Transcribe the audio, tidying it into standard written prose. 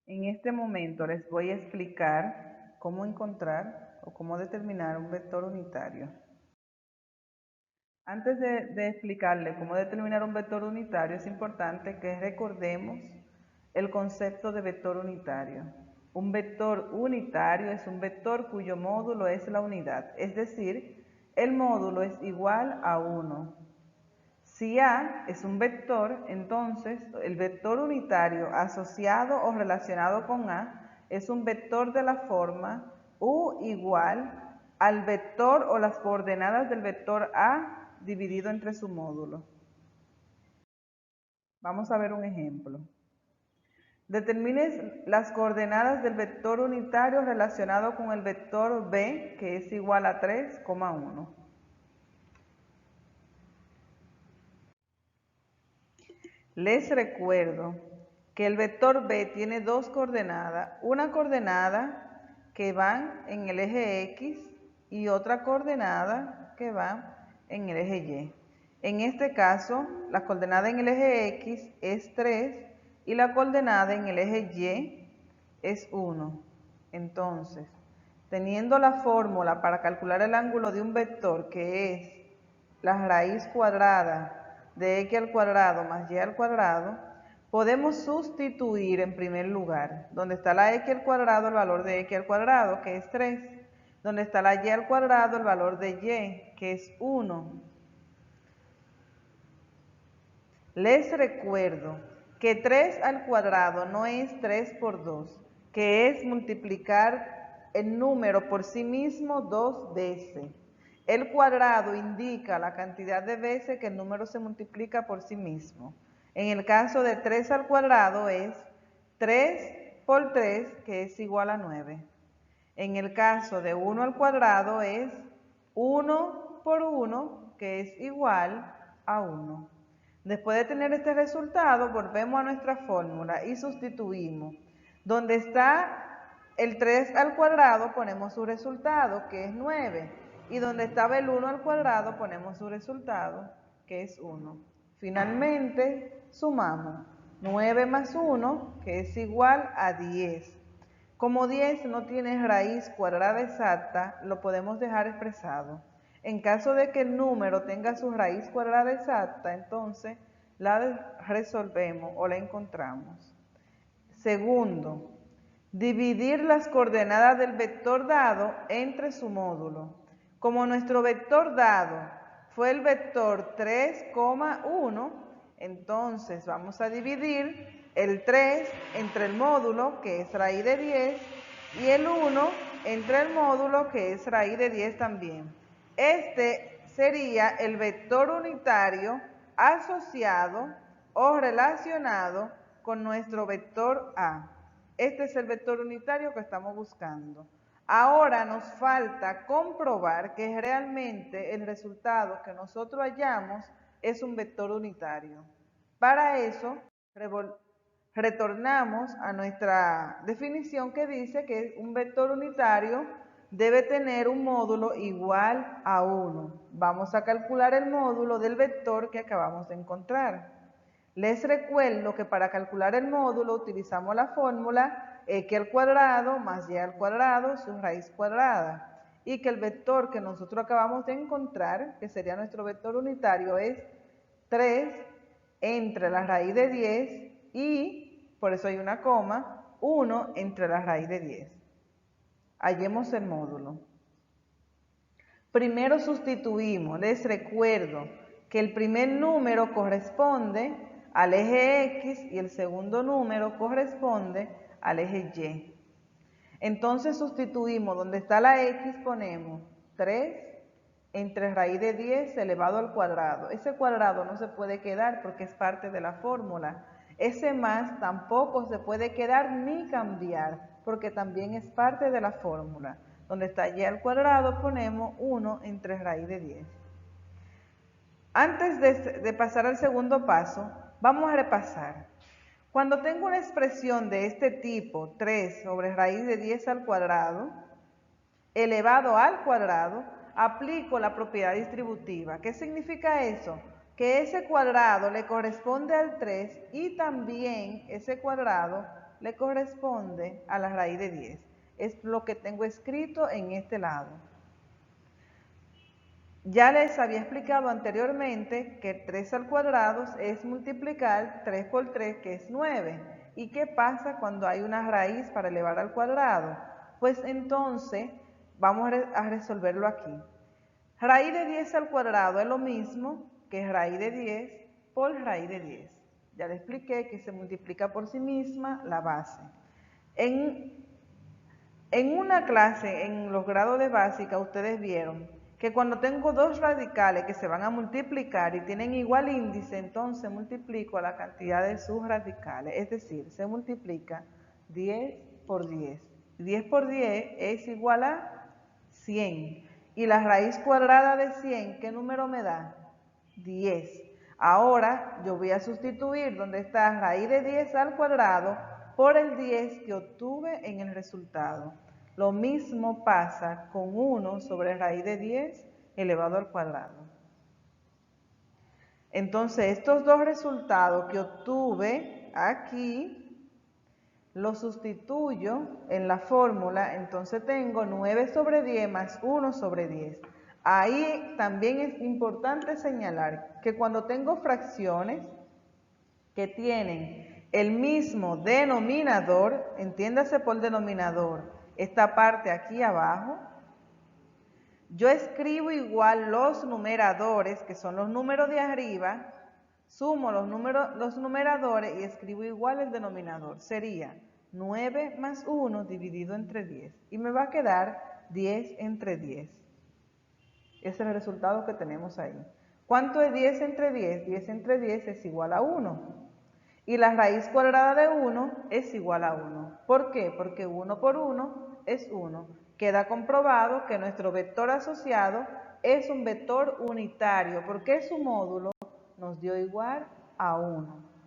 En este momento les voy a explicar cómo encontrar o cómo determinar un vector unitario. Antes de explicarle cómo determinar un vector unitario, es importante que recordemos el concepto de vector unitario. Un vector unitario es un vector cuyo módulo es la unidad, es decir, el módulo es igual a 1. Si A es un vector, entonces el vector unitario asociado o relacionado con A es un vector de la forma U igual al vector o las coordenadas del vector A dividido entre su módulo. Vamos a ver un ejemplo. Determine las coordenadas del vector unitario relacionado con el vector B, que es igual a 3,1. Les recuerdo que el vector B tiene dos coordenadas, una coordenada que va en el eje X y otra coordenada que va en el eje Y. En este caso, la coordenada en el eje X es 3 y la coordenada en el eje Y es 1. Entonces, teniendo la fórmula para calcular el ángulo de un vector, que es la raíz cuadrada de x al cuadrado más y al cuadrado, podemos sustituir en primer lugar, donde está la x al cuadrado, el valor de x al cuadrado, que es 3, donde está la y al cuadrado, el valor de y, que es 1. Les recuerdo que 3 al cuadrado no es 3 por 2, que es multiplicar el número por sí mismo 2 veces. El cuadrado indica la cantidad de veces que el número se multiplica por sí mismo. En el caso de 3 al cuadrado es 3 por 3, que es igual a 9. En el caso de 1 al cuadrado es 1 por 1, que es igual a 1. Después de tener este resultado, volvemos a nuestra fórmula y sustituimos. Donde está el 3 al cuadrado, ponemos su resultado, que es 9. Y donde estaba el 1 al cuadrado, ponemos su resultado, que es 1. Finalmente, sumamos 9 más 1, que es igual a 10. Como 10 no tiene raíz cuadrada exacta, lo podemos dejar expresado. En caso de que el número tenga su raíz cuadrada exacta, entonces la resolvemos o la encontramos. Segundo, dividir las coordenadas del vector dado entre su módulo. Como nuestro vector dado fue el vector 3,1, entonces vamos a dividir el 3 entre el módulo, que es raíz de 10, y el 1 entre el módulo, que es raíz de 10 también. Este sería el vector unitario asociado o relacionado con nuestro vector A. Este es el vector unitario que estamos buscando. Ahora nos falta comprobar que realmente el resultado que nosotros hallamos es un vector unitario. Para eso, retornamos a nuestra definición que dice que un vector unitario debe tener un módulo igual a 1. Vamos a calcular el módulo del vector que acabamos de encontrar. Les recuerdo que para calcular el módulo utilizamos la fórmula x al cuadrado más y al cuadrado, su raíz cuadrada. Y que el vector que nosotros acabamos de encontrar, que sería nuestro vector unitario, es 3 entre la raíz de 10 y, por eso hay una coma, 1 entre la raíz de 10. Hallemos el módulo. Primero sustituimos, les recuerdo que el primer número corresponde al eje X y el segundo número corresponde al eje Y. Entonces sustituimos, donde está la X ponemos 3 entre raíz de 10 elevado al cuadrado. Ese cuadrado no se puede quedar porque es parte de la fórmula. Ese más tampoco se puede quedar ni cambiar porque también es parte de la fórmula. Donde está y al cuadrado ponemos 1 entre raíz de 10. Antes de pasar al segundo paso, vamos a repasar. Cuando tengo una expresión de este tipo, 3 sobre raíz de 10 al cuadrado, elevado al cuadrado, aplico la propiedad distributiva. ¿Qué significa eso? Que ese cuadrado le corresponde al 3 y también ese cuadrado le corresponde a la raíz de 10. Es lo que tengo escrito en este lado. Ya les había explicado anteriormente que 3 al cuadrado es multiplicar 3 por 3, que es 9. ¿Y qué pasa cuando hay una raíz para elevar al cuadrado? Pues entonces vamos a resolverlo aquí. Raíz de 10 al cuadrado es lo mismo que raíz de 10 por raíz de 10. Ya les expliqué que se multiplica por sí misma la base. En una clase, en los grados de básica, ustedes vieron que cuando tengo dos radicales que se van a multiplicar y tienen igual índice, entonces multiplico la cantidad de sus radicales. Es decir, se multiplica 10 por 10. 10 por 10 es igual a 100. Y la raíz cuadrada de 100, ¿qué número me da? 10. Ahora yo voy a sustituir donde está raíz de 10 al cuadrado por el 10 que obtuve en el resultado. Lo mismo pasa con 1 sobre raíz de 10 elevado al cuadrado. Entonces, estos dos resultados que obtuve aquí, los sustituyo en la fórmula, entonces tengo 9 sobre 10 más 1 sobre 10. Ahí también es importante señalar que cuando tengo fracciones que tienen el mismo denominador, entiéndase por denominador, esta parte aquí abajo, yo escribo igual los numeradores, que son los números de arriba, sumo los numeradores y escribo igual el denominador. Sería 9 más 1 dividido entre 10. Y me va a quedar 10 entre 10. Ese es el resultado que tenemos ahí. ¿Cuánto es 10 entre 10? 10 entre 10 es igual a 1. Y la raíz cuadrada de 1 es igual a 1. ¿Por qué? Porque 1 por 1 es 1. Queda comprobado que nuestro vector asociado es un vector unitario, porque su módulo nos dio igual a 1.